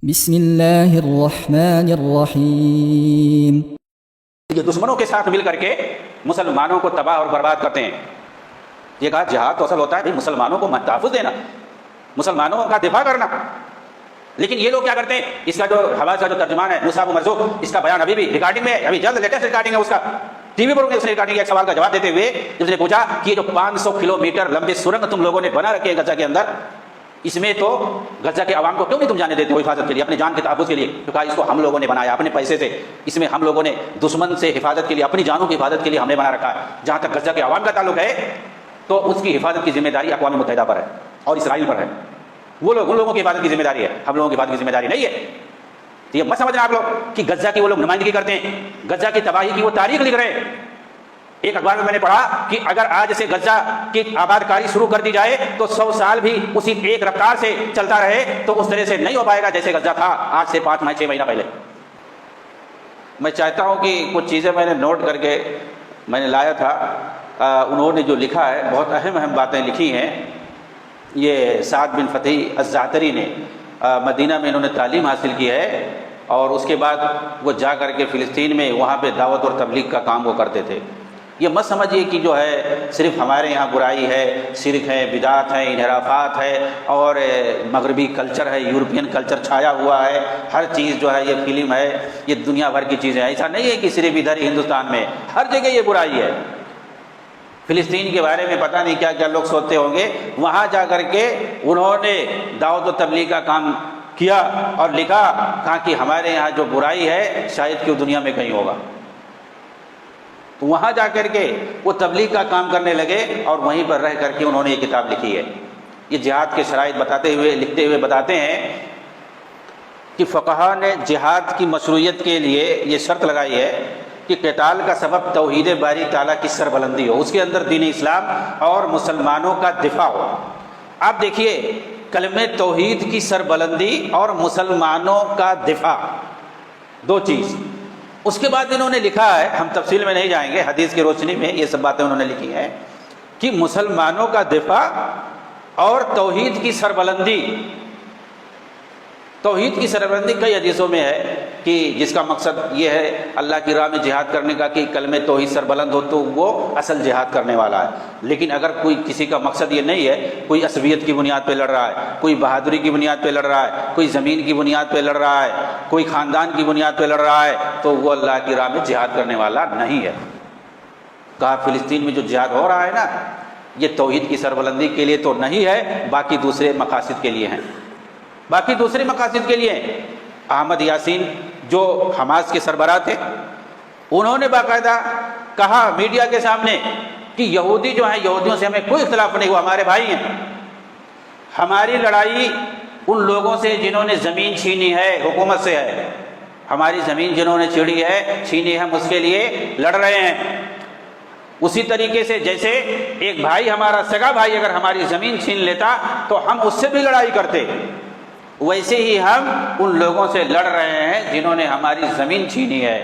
بسم اللہ الرحمن الرحیم۔ یہ دشمنوں کے ساتھ مل کر کے مسلمانوں کو تباہ اور برباد کرتے ہیں۔ یہ کہا جہاد تو اصل ہوتا ہے مسلمانوں کو تحفظ دینا، مسلمانوں کا دفاع کرنا، لیکن یہ لوگ کیا کرتے ہیں؟ اس کا جو حواس کا جو ترجمان ہے مصعب مرزوق، اس کا بیان ابھی بھی ریکارڈنگ میں، ابھی جلد لیٹسٹ ریکارڈنگ ہے اس کا، ٹی وی پر اس نے ریکارڈنگ ایک سوال کا جواب دیتے ہوئے جب اس نے پوچھا کہ یہ جو 500 کلومیٹر لمبے سرنگ تم لوگوں نے بنا رکھے ہیں غزہ کے اندر، اس میں تو غزہ کے عوام کو کیوں نہیں تم جانے دیتے ہو حفاظت کے لیے، اپنے جان کے تحفظ کے لیے؟ تو کہا اس کو ہم لوگوں نے بنایا اپنے پیسے سے، اس میں ہم لوگوں نے دشمن سے حفاظت کے لیے، اپنی جانوں کی حفاظت کے لیے ہم نے بنا رکھا ہے۔ جہاں تک غزہ کے عوام کا تعلق ہے تو اس کی حفاظت کی ذمہ داری اقوام متحدہ پر ہے اور اسرائیل پر ہے، وہ لوگ ان لوگوں کی حفاظت کی ذمہ داری ہے، ہم لوگوں کی حفاظت کی ذمہ داری نہیں ہے۔ تو یہ مت سمجھنا آپ لوگ کہ غزہ کی وہ لوگ نمائندگی کرتے ہیں، غزہ کی تباہی کی وہ تاریخ لکھ رہے ہیں۔ ایک اخبار میں نے پڑھا کہ اگر آج سے غزہ کی آباد کاری شروع کر دی جائے تو 100 سال بھی اسی ایک رفتار سے چلتا رہے تو اس طرح سے نہیں ہو پائے گا جیسے غزہ تھا آج سے 5-6 مہینہ پہلے۔ میں چاہتا ہوں کہ کچھ چیزیں میں نے نوٹ کر کے میں نے لایا تھا، انہوں نے جو لکھا ہے بہت اہم باتیں لکھی ہیں۔ یہ سعد بن فتح الزعتری نے مدینہ میں انہوں نے تعلیم حاصل کی ہے اور اس کے بعد وہ جا کر کے فلسطین میں وہاں پہ دعوت اور تبلیغ کا کام وہ کرتے تھے۔ یہ مت سمجھیے کہ جو ہے صرف ہمارے یہاں برائی ہے، شرک ہے، بدعات ہے، انحرافات ہے اور مغربی کلچر ہے، یورپین کلچر چھایا ہوا ہے، ہر چیز جو ہے یہ فلم ہے، یہ دنیا بھر کی چیزیں ہیں۔ ایسا نہیں ہے کہ صرف ادھر ہی ہندوستان میں، ہر جگہ یہ برائی ہے۔ فلسطین کے بارے میں پتہ نہیں کیا کیا لوگ سوچتے ہوں گے، وہاں جا کر کے انہوں نے دعوت و تبلیغ کا کام کیا اور لکھا، کہا کہ ہمارے یہاں جو برائی ہے شاید کہ دنیا میں کہیں ہوگا۔ تو وہاں جا کر کے وہ تبلیغ کا کام کرنے لگے اور وہیں پر رہ کر کے انہوں نے یہ کتاب لکھی ہے۔ یہ جہاد کے شرائط لکھتے ہوئے بتاتے ہیں کہ فقہا نے جہاد کی مشروعیت کے لیے یہ شرط لگائی ہے کہ قتال کا سبب توحید باری تعالیٰ کی سربلندی ہو، اس کے اندر دین اسلام اور مسلمانوں کا دفاع ہو۔ آپ دیکھیے کلمہ توحید کی سربلندی اور مسلمانوں کا دفاع، دو چیز۔ اس کے بعد انہوں نے لکھا ہے، ہم تفصیل میں نہیں جائیں گے، حدیث کی روشنی میں یہ سب باتیں انہوں نے لکھی ہیں کہ مسلمانوں کا دفاع اور توحید کی سربلندی۔ توحید کی سربلندی کئی حدیثوں میں ہے کہ جس کا مقصد یہ ہے اللہ کی راہ میں جہاد کرنے کا کہ کلمہ توحید سربلند ہو تو وہ اصل جہاد کرنے والا ہے۔ لیکن اگر کوئی کسی کا مقصد یہ نہیں ہے، کوئی عصبیت کی بنیاد پہ لڑ رہا ہے، کوئی بہادری کی بنیاد پہ لڑ رہا ہے، کوئی زمین کی بنیاد پہ لڑ رہا ہے، کوئی خاندان کی بنیاد پہ لڑ رہا ہے، تو وہ اللہ کی راہ میں جہاد کرنے والا نہیں ہے۔ کہا فلسطین میں جو جہاد ہو رہا ہے نا، یہ توحید کی سربلندی کے لیے تو نہیں ہے، باقی دوسرے مقاصد کے لیے ہیں، باقی دوسرے مقاصد کے لیے ہیں۔ احمد یاسین جو حماس کے سربراہ تھے، انہوں نے باقاعدہ کہا میڈیا کے سامنے کہ یہودی جو ہیں، یہودیوں سے ہمیں کوئی اختلاف نہیں، وہ ہمارے بھائی ہیں۔ ہماری لڑائی ان لوگوں سے جنہوں نے زمین چھینی ہے، حکومت سے ہے۔ ہماری زمین جنہوں نے چھینی ہے ہم اس کے لیے لڑ رہے ہیں۔ اسی طریقے سے جیسے ایک بھائی، ہمارا سگا بھائی اگر ہماری زمین چھین لیتا تو ہم اس سے بھی لڑائی کرتے، ویسے ہی ہم ان لوگوں سے لڑ رہے ہیں جنہوں نے ہماری زمین چھینی ہے۔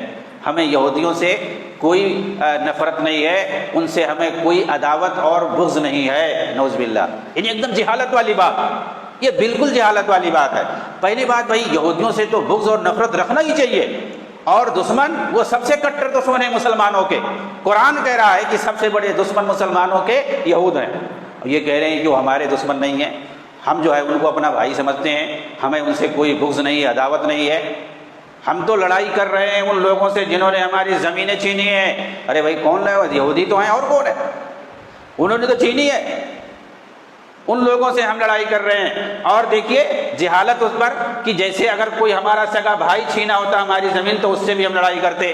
ہمیں یہودیوں سے کوئی نفرت نہیں ہے، ان سے ہمیں کوئی عداوت اور بغض نہیں ہے، نعوذ باللہ۔ یعنی ایک دم جہالت والی بات، یہ بالکل جہالت والی بات ہے۔ پہلی بات بھائی، یہودیوں سے تو بغض اور نفرت رکھنا ہی چاہیے، اور دشمن وہ سب سے کٹر دشمن ہیں مسلمانوں کے۔ قرآن کہہ رہا ہے کہ سب سے بڑے دشمن مسلمانوں کے یہود ہیں، اور یہ کہہ رہے ہیں کہ وہ ہمارے دشمن نہیں ہیں، ہم جو ہے ان کو اپنا بھائی سمجھتے ہیں، ہمیں ان سے کوئی بغض نہیں ہے، عداوت نہیں ہے۔ ہم تو لڑائی کر رہے ہیں ان لوگوں سے جنہوں نے ہماری زمینیں چھینی ہیں۔ ارے بھائی کون ہے؟ یہودی تو ہیں، اور کون ہے؟ انہوں نے تو چھینی ہے، ان لوگوں سے ہم لڑائی کر رہے ہیں۔ اور دیکھیے جہالت اس پر کہ جیسے اگر کوئی ہمارا سگا بھائی چھینا ہوتا ہماری زمین تو اس سے بھی ہم لڑائی کرتے۔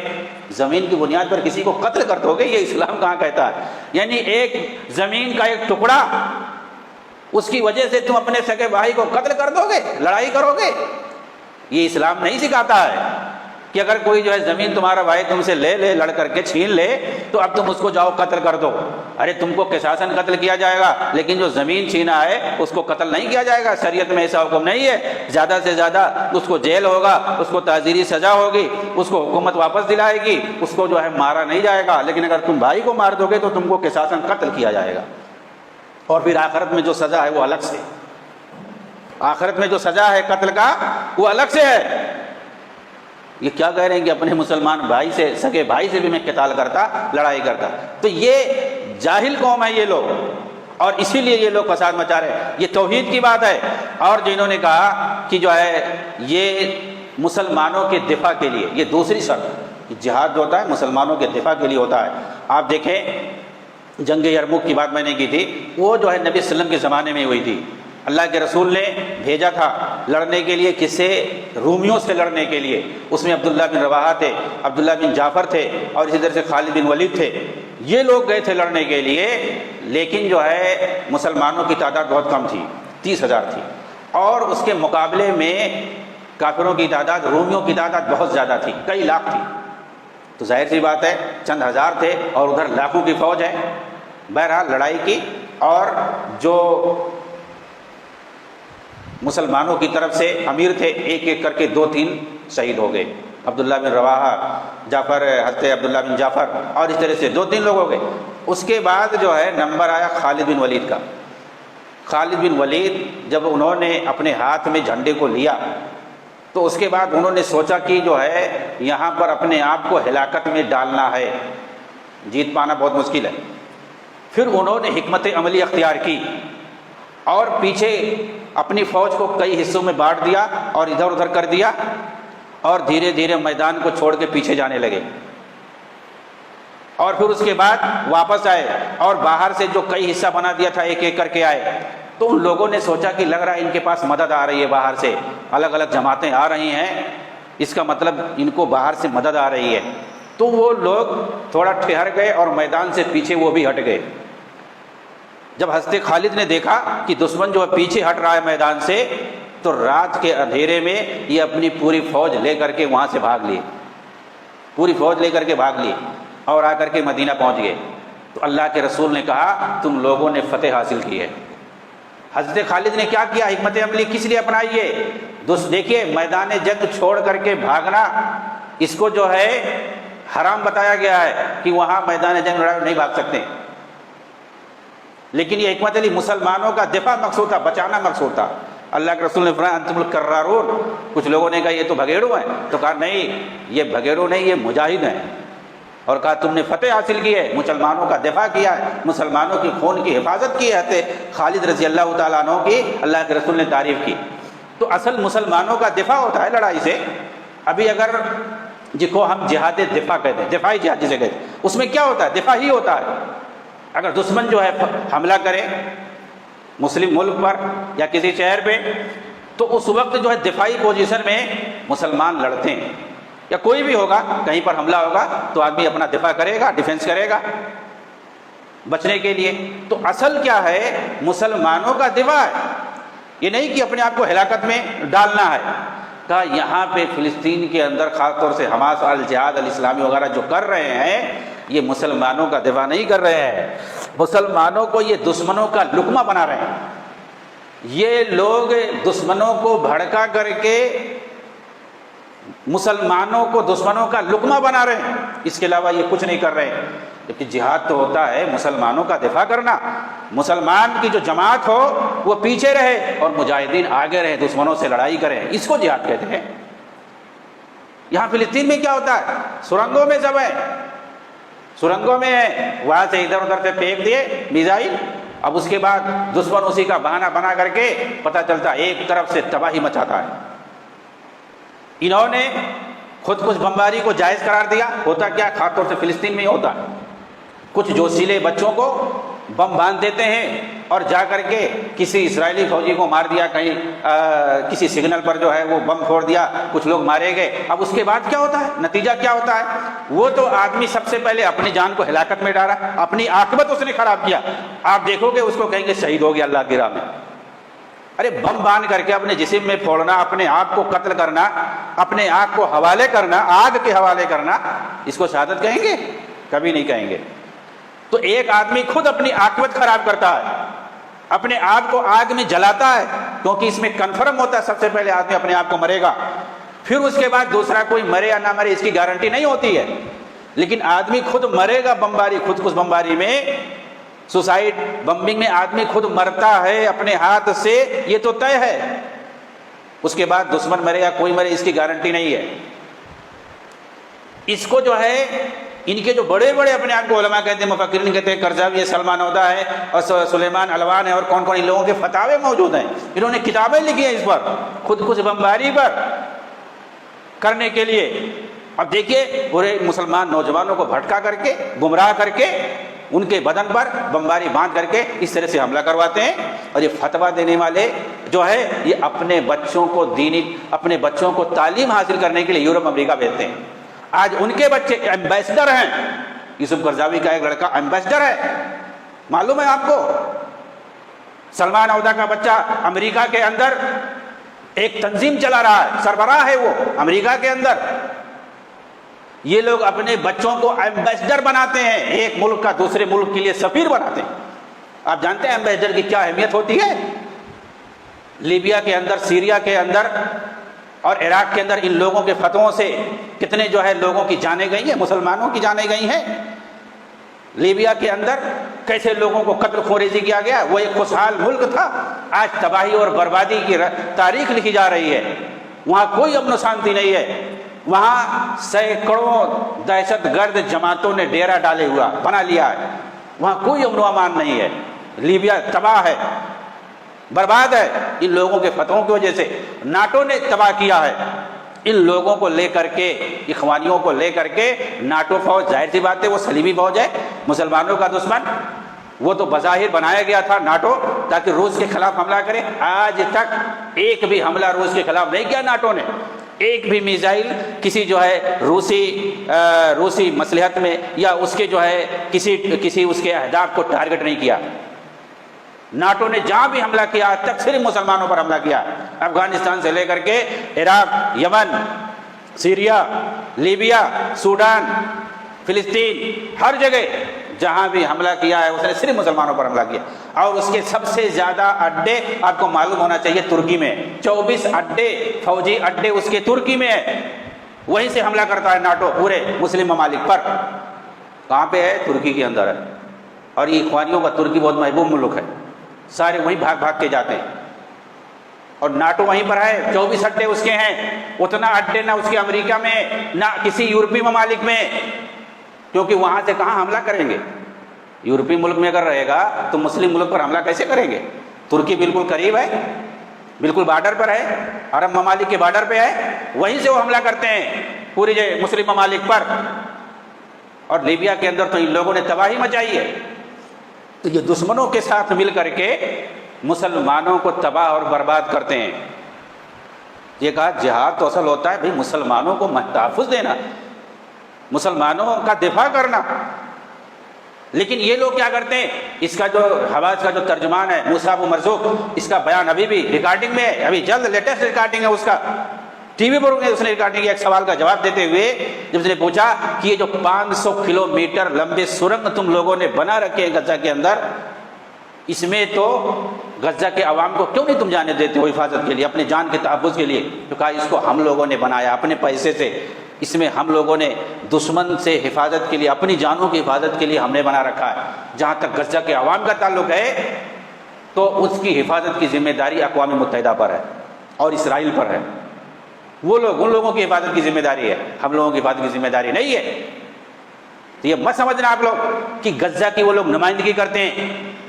زمین کی بنیاد پر کسی کو قتل کر دو گے، یہ اسلام کہاں کہتا ہے؟ یعنی ایک زمین کا ایک ٹکڑا، اس کی وجہ سے تم اپنے سگے بھائی کو قتل کر دو گے، لڑائی کرو گے؟ یہ اسلام نہیں سکھاتا ہے کہ اگر کوئی جو ہے زمین تمہارا بھائی تم سے لے لڑ کر کے چھین لے تو اب تم اس کو جاؤ قتل کر دو۔ ارے تم کو قصاصاً قتل کیا جائے گا، لیکن جو زمین چھینا ہے اس کو قتل نہیں کیا جائے گا، شریعت میں ایسا حکم نہیں ہے۔ زیادہ سے زیادہ اس کو جیل ہوگا، اس کو تعزیری سزا ہوگی، اس کو حکومت واپس دلائے گی، اس کو جو ہے مارا نہیں جائے گا۔ لیکن اگر تم بھائی کو مار دو گے تو تم کو قصاصاً قتل کیا جائے گا، اور پھر آخرت میں جو سزا ہے وہ الگ سے۔ آخرت میں جو سزا ہے قتل کا وہ الگ سے ہے۔ یہ کیا کہہ رہے ہیں کہ اپنے مسلمان بھائی سے، سگے بھائی سے بھی میں قتال کرتا، لڑائی کرتا؟ تو یہ جاہل قوم ہے یہ لوگ، اور اسی لیے یہ لوگ فساد مچا رہے ہیں۔ یہ توحید کی بات ہے۔ اور جنہوں نے کہا کہ جو ہے یہ مسلمانوں کے دفاع کے لیے، یہ دوسری شرط، جہاد جو ہوتا ہے مسلمانوں کے دفاع کے لیے ہوتا ہے۔ آپ دیکھیں جنگ یرموک کی بات میں نے کی تھی، وہ جو ہے نبی صلی اللہ علیہ وسلم کے زمانے میں ہوئی تھی۔ اللہ کے رسول نے بھیجا تھا لڑنے کے لیے، کس سے؟ رومیوں سے لڑنے کے لیے۔ اس میں عبداللہ بن رواحہ تھے، عبداللہ بن جعفر تھے، اور اسی طرح سے خالد بن ولید تھے۔ یہ لوگ گئے تھے لڑنے کے لیے، لیکن جو ہے مسلمانوں کی تعداد بہت کم تھی، 30,000 تھی، اور اس کے مقابلے میں کافروں کی تعداد، رومیوں کی تعداد بہت زیادہ تھی، کئی لاکھ تھی۔ تو ظاہر سی بات ہے چند ہزار تھے اور ادھر لاکھوں کی فوج ہے۔ بہرحال لڑائی کی، اور جو مسلمانوں کی طرف سے امیر تھے ایک ایک کر کے 2-3 شہید ہو گئے، عبداللہ بن رواحہ، جعفر، حضرت عبداللہ بن جعفر، اور اس طرح سے 2-3 لوگ ہو گئے۔ اس کے بعد جو ہے نمبر آیا خالد بن ولید کا۔ خالد بن ولید جب انہوں نے اپنے ہاتھ میں جھنڈے کو لیا تو اس کے بعد انہوں نے سوچا کہ جو ہے یہاں پر اپنے آپ کو ہلاکت میں ڈالنا ہے، جیت پانا بہت مشکل ہے۔ پھر انہوں نے حکمت عملی اختیار کی اور پیچھے اپنی فوج کو کئی حصوں میں بانٹ دیا اور ادھر ادھر کر دیا، اور دھیرے دھیرے میدان کو چھوڑ کے پیچھے جانے لگے۔ اور پھر اس کے بعد واپس آئے اور باہر سے جو کئی حصہ بنا دیا تھا ایک ایک کر کے آئے۔ تو ان لوگوں نے سوچا کہ لگ رہا ہے ان کے پاس مدد آ رہی ہے، باہر سے الگ الگ جماعتیں آ رہی ہیں، اس کا مطلب ان کو باہر سے مدد آ رہی ہے۔ تو وہ لوگ تھوڑا ٹھہر گئے اور میدان سے پیچھے وہ بھی ہٹ گئے۔ جب حضرت خالد نے دیکھا کہ دشمن جو ہے پیچھے ہٹ رہا ہے میدان سے، تو رات کے اندھیرے میں یہ اپنی پوری فوج لے کر کے وہاں سے بھاگ لیے، پوری فوج لے کر کے بھاگ لیے اور آ کر کے مدینہ پہنچ گئے۔ تو اللہ کے رسول نے کہا تم لوگوں نے فتح حاصل کی ہے۔ حضرت خالد نے کیا کیا؟ حکمت عملی کس لیے اپنائی ہے؟ دیکھیے میدان جنگ چھوڑ کر کے بھاگنا، اس کو جو ہے حرام بتایا گیا ہے کہ وہاں میدان جنگ نہیں بھاگ سکتے، لیکن یہ حکمت عملی مسلمانوں کا دفاع مقصود تھا، بچانا مقصود تھا۔ اللہ کے رسول نے فرمایا انتم الکرارون۔ کچھ لوگوں نے کہا یہ تو بھگیڑو ہیں، تو کہا نہیں یہ بھگیڑو نہیں، یہ مجاہد ہیں، اور کہا تم نے فتح حاصل کی ہے، مسلمانوں کا دفاع کیا ہے، مسلمانوں کی خون کی حفاظت کی ہے۔ خالد رضی اللہ تعالیٰ عنہ کی اللہ کے رسول نے تعریف کی۔ تو اصل مسلمانوں کا دفاع ہوتا ہے لڑائی سے۔ ابھی اگر جس کو ہم جہاد دفاع کہتے ہیں، دفاعی جہاد جسے کہتے ہیں، اس میں کیا ہوتا ہے؟ دفاع ہی ہوتا ہے۔ اگر دشمن جو ہے حملہ کرے مسلم ملک پر یا کسی شہر پہ، تو اس وقت جو ہے دفاعی پوزیشن میں مسلمان لڑتے ہیں، یا کوئی بھی ہوگا کہیں پر حملہ ہوگا تو آدمی اپنا دفاع کرے گا، ڈیفنس کرے گا بچنے کے لیے۔ تو اصل کیا ہے؟ مسلمانوں کا دفاع ہے، یہ نہیں کہ اپنے آپ کو ہلاکت میں ڈالنا ہے۔ کہا یہاں پہ فلسطین کے اندر خاص طور سے حماس الجہاد الاسلامی وغیرہ جو کر رہے ہیں، یہ مسلمانوں کا دفاع نہیں کر رہے ہیں، مسلمانوں کو یہ دشمنوں کا لقمہ بنا رہے ہیں۔ یہ لوگ دشمنوں کو بھڑکا کر کے مسلمانوں کو دشمنوں کا لقمہ بنا رہے ہیں، اس کے علاوہ یہ کچھ نہیں کر رہے ہیں۔ جبکہ جہاد تو ہوتا ہے مسلمانوں کا دفاع کرنا، مسلمان کی جو جماعت ہو وہ پیچھے رہے اور مجاہدین آگے رہے، دشمنوں سے لڑائی کریں، اس کو جہاد کہتے ہیں۔ یہاں فلسطین میں کیا ہوتا ہے؟ سرنگوں میں سب ہے، سرنگوں میں ہے، وہاں سے ادھر ادھر سے پھینک دیے میزائل، اب اس کے بعد دشمن اسی کا بہانہ بنا کر کے پتہ چلتا ایک طرف سے تباہی مچاتا ہے۔ انہوں نے خود کچھ بمباری کو جائز قرار دیا۔ ہوتا کیا خاص طور سے فلسطین میں ہی ہوتا ہے، کچھ جوشیلے بچوں کو بم باندھ دیتے ہیں اور جا کر کے کسی اسرائیلی فوجی کو مار دیا، کہیں کسی سگنل پر جو ہے وہ بم پھوڑ دیا، کچھ لوگ مارے گئے۔ اب اس کے بعد کیا ہوتا ہے؟ نتیجہ کیا ہوتا ہے؟ وہ تو آدمی سب سے پہلے اپنی جان کو ہلاکت میں ڈالا، اپنی عاقبت اس نے خراب کیا۔ آپ دیکھو گے اس کو کہیں گے شہید ہو گیا اللہ کی راہ میں۔ ارے بم باندھ کر کے اپنے جسم میں پھوڑنا، اپنے آپ کو قتل کرنا، اپنے آپ کو حوالے کرنا، آگ کے حوالے کرنا، اس کو شہادت کہیں گے؟ کبھی نہیں کہیں گے۔ تو ایک آدمی خود اپنی عاقبت خراب کرتا ہے، اپنے آپ کو آگ میں جلاتا ہے، کیونکہ اس میں کنفرم ہوتا ہے سب سے پہلے آدمی اپنے آپ کو مرے گا، پھر اس کے بعد دوسرا کوئی مرے یا نہ مرے اس کی گارنٹی نہیں ہوتی ہے، لیکن آدمی خود مرے گا بمباری، خود کش بمباری میں، سوسائڈ بمبنگ میں آدمی خود مرتا ہے اپنے ہاتھ سے، یہ تو طے ہے، اس کے بعد دشمن مرے یا کوئی مرے اس کی گارنٹی نہیں ہے۔ اس کو جو ہے ان کے جو بڑے بڑے اپنے آپ کو علماء کہتے ہیں، مفکرین کہتے ہیں، کرزاوی ہے، سلمان عودہ ہے اور سلیمان علوان ہے اور کون کون ان لوگوں کے فتاوے موجود ہیں، انہوں نے کتابیں لکھی ہیں اس پر، خود کش بمباری پر کرنے کے لیے۔ اب دیکھیے پورے مسلمان نوجوانوں کو بھٹکا کر کے، گمراہ کر کے، ان کے بدن پر بمباری باندھ کر کے اس طرح سے حملہ کرواتے ہیں۔ اور یہ فتویٰ دینے والے جو ہے یہ اپنے بچوں کو اپنے بچوں کو تعلیم حاصل کرنے کے لیے یورپ امریکہ بھیجتے ہیں۔ آج ان کے بچے ایمبیسڈر ہیں، یوسف قرضاوی کا ایک لڑکا ایمبیسڈر ہے، معلوم ہے آپ کو؟ سلمان عودہ کا بچہ امریکہ کے اندر ایک تنظیم چلا رہا ہے، سربراہ ہے وہ امریکہ کے اندر۔ یہ لوگ اپنے بچوں کو ایمبیسڈر بناتے ہیں، ایک ملک کا دوسرے ملک کے لیے سفیر بناتے ہیں۔ آپ جانتے ہیں ایمبیسڈر کی کیا اہمیت ہوتی ہے؟ لیبیا کے اندر، سیریا کے اندر اور عراق کے اندر ان لوگوں کے فتووں سے کتنے جو ہے لوگوں کی جانیں گئی ہیں، مسلمانوں کی جانیں گئی ہیں۔ لیبیا کے اندر کیسے لوگوں کو قتل خوریزی کیا گیا، وہ ایک خوشحال ملک تھا، آج تباہی اور بربادی کی تاریخ لکھی جا رہی ہے۔ وہاں کوئی امن و شانتی نہیں ہے، وہاں سینکڑوں دہشت گرد جماعتوں نے ڈیرا ڈالے ہوا بنا لیا ہے، وہاں کوئی امن و امان نہیں ہے، لیبیا تباہ ہے، برباد ہے ان لوگوں کے فتووں کی وجہ سے۔ ناٹو نے تباہ کیا ہے ان لوگوں کو لے کر کے، اخوانیوں کو لے کر کے۔ ناٹو فوج ظاہر سی بات ہے وہ صلیبی فوج ہے، مسلمانوں کا دشمن، وہ تو بظاہر بنایا گیا تھا ناٹو تاکہ روس کے خلاف حملہ کرے۔ آج تک ایک بھی حملہ روس کے خلاف نہیں کیا ناٹو نے، ایک بھی میزائل کسی جو ہے روسی مصلحت میں یا اس کے جو ہے کسی اس کے اہداف کو ٹارگٹ نہیں کیا۔ ناٹو نے جہاں بھی حملہ کیا آج تک صرف مسلمانوں پر حملہ کیا، افغانستان سے لے کر کے عراق، یمن، سیریا، لیبیا، سوڈان، فلسطین، ہر جگہ جہاں بھی حملہ کیا ہے اس نے صرف مسلمانوں پر حملہ کیا۔ اور اس کے سب سے زیادہ اڈے آپ کو معلوم ہونا چاہیے ترکی میں، 24 اڈے، فوجی اڈے اس کے ترکی میں ہے، وہیں سے حملہ کرتا ہے ناٹو پورے مسلم ممالک پر۔ کہاں پہ ہے؟ ترکی کے اندر ہے۔ اور یہ اخوانیوں کا ترکی بہت محبوب ملک ہے، سارے وہیں بھاگ بھاگ کے جاتے ہیں، اور ناٹو وہیں پر ہے، 24 اڈے اس کے ہیں۔ اتنا اڈے نہ اس کے امریکہ میں نہ کسی یورپی ممالک میں، کیونکہ وہاں سے کہاں حملہ کریں گے؟ یورپی ملک میں اگر رہے گا تو مسلم ملک پر حملہ کیسے کریں گے؟ ترکی بالکل قریب ہے، بالکل بارڈر پر ہے، عرب ممالک کے بارڈر پہ ہے، وہیں سے وہ حملہ کرتے ہیں پوری مسلم ممالک پر۔ اور لیبیا کے اندر تو ان لوگوں نے تباہی مچائی ہے۔ تو یہ دشمنوں کے ساتھ مل کر کے مسلمانوں کو تباہ اور برباد کرتے ہیں۔ یہ کہا جہاد تو اصل ہوتا ہے بھئی مسلمانوں کو تحفظ دینا، مسلمانوں کا دفاع کرنا۔ لیکن یہ لوگ کیا کرتے ہیں؟ اس کا جو حواس کا جو ترجمان ہے موسیٰ ابو مرزوق، اس کا بیان ابھی بھی ریکارڈنگ میں ہے، ابھی جلد لیٹسٹ ریکارڈنگ ہے اس کا، ٹی وی پر اس نے ریکارڈنگ ایک سوال کا جواب دیتے ہوئے جب اس نے پوچھا کہ یہ جو 500 کلومیٹر لمبے سرنگ تم لوگوں نے بنا رکھے ہیں غزہ کے اندر، اس میں تو غزہ کے عوام کو کیوں نہیں تم جانے دیتے ہو حفاظت کے لیے، اپنے جان کے تحفظ کے لیے؟ تو کہا اس کو ہم لوگوں نے بنایا اپنے پیسے سے، اس میں ہم لوگوں نے دشمن سے حفاظت کے لیے، اپنی جانوں کی حفاظت کے لیے ہم نے بنا رکھا ہے۔ جہاں تک غزہ کے عوام کا تعلق ہے تو اس کی حفاظت کی ذمہ داری اقوام متحدہ پر ہے اور اسرائیل پر ہے، وہ لوگ ان لوگوں کی حفاظت کی ذمہ داری ہے، ہم لوگوں کی حفاظت کی ذمہ داری نہیں ہے۔ تو یہ مت سمجھنا آپ لوگ کہ غزہ کی وہ لوگ نمائندگی کرتے ہیں،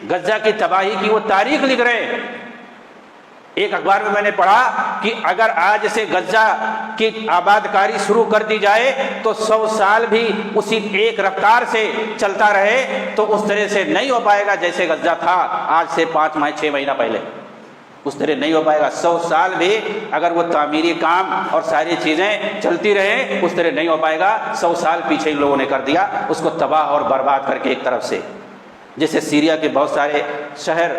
غزہ کی تباہی کی وہ تاریخ لکھ رہے ہیں۔ ایک اخبار میں نے پڑھا کہ اگر آج سے غزہ کی آباد کاری شروع کر دی جائے تو 100 سال بھی اسی ایک رفتار سے چلتا رہے تو اس طرح سے نہیں ہو پائے گا جیسے غزہ تھا آج سے 5-6 مہینہ پہلے، اس طرح نہیں ہو پائے گا۔ 100 سال بھی اگر وہ تعمیری کام اور ساری چیزیں چلتی رہیں اس طرح نہیں ہو پائے گا۔ 100 سال پیچھے ان لوگوں نے کر دیا اس کو تباہ اور برباد کر کے ایک طرف سے، جیسے سیریا کے بہت سارے شہر،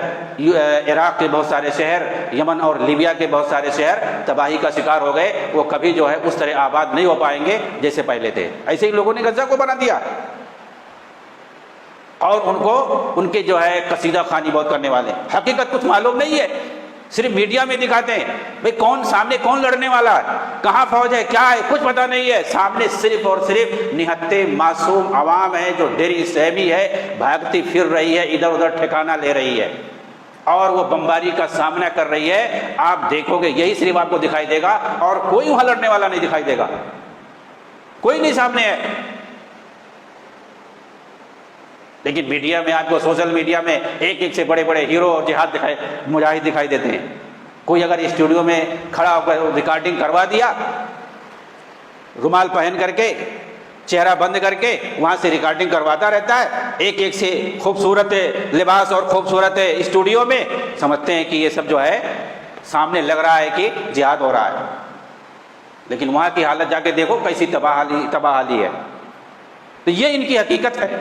عراق کے بہت سارے شہر، یمن اور لیبیا کے بہت سارے شہر تباہی کا شکار ہو گئے، وہ کبھی جو ہے اس طرح آباد نہیں ہو پائیں گے جیسے پہلے تھے۔ ایسے ہی لوگوں نے غزہ کو بنا دیا، اور ان کو ان کے جو ہے قصیدہ خوانی بہت کرنے والے، حقیقت کچھ معلوم نہیں ہے۔ صرف میڈیا میں دکھاتے ہیں بھئی کون سامنے کون لڑنے والا ہے، کہاں فوج ہے، کیا ہے، کچھ پتہ نہیں ہے. سامنے صرف اور صرف نہتے معصوم عوام ہے جو ڈری سہمی ہے، بھاگتی پھر رہی ہے، ادھر ادھر ٹھکانہ لے رہی ہے اور وہ بمباری کا سامنا کر رہی ہے. آپ دیکھو گے یہی صرف آپ کو دکھائی دے گا اور کوئی وہاں لڑنے والا نہیں دکھائی دے گا، کوئی نہیں سامنے ہے. لیکن میڈیا میں آپ کو سوشل میڈیا میں ایک ایک سے بڑے بڑے ہیرو اور مجاہد دکھائی دیتے ہیں. کوئی اگر اسٹوڈیو میں کھڑا ہو کر ریکارڈنگ کروا دیا، رومال پہن کر کے، چہرہ بند کر کے وہاں سے ریکارڈنگ کرواتا رہتا ہے ایک ایک سے خوبصورت لباس اور خوبصورت اسٹوڈیو میں، سمجھتے ہیں کہ یہ سب جو ہے سامنے لگ رہا ہے کہ جہاد ہو رہا ہے. لیکن وہاں کی حالت جا کے دیکھو کیسی تباہ حالی ہے. تو یہ ان کی حقیقت ہے.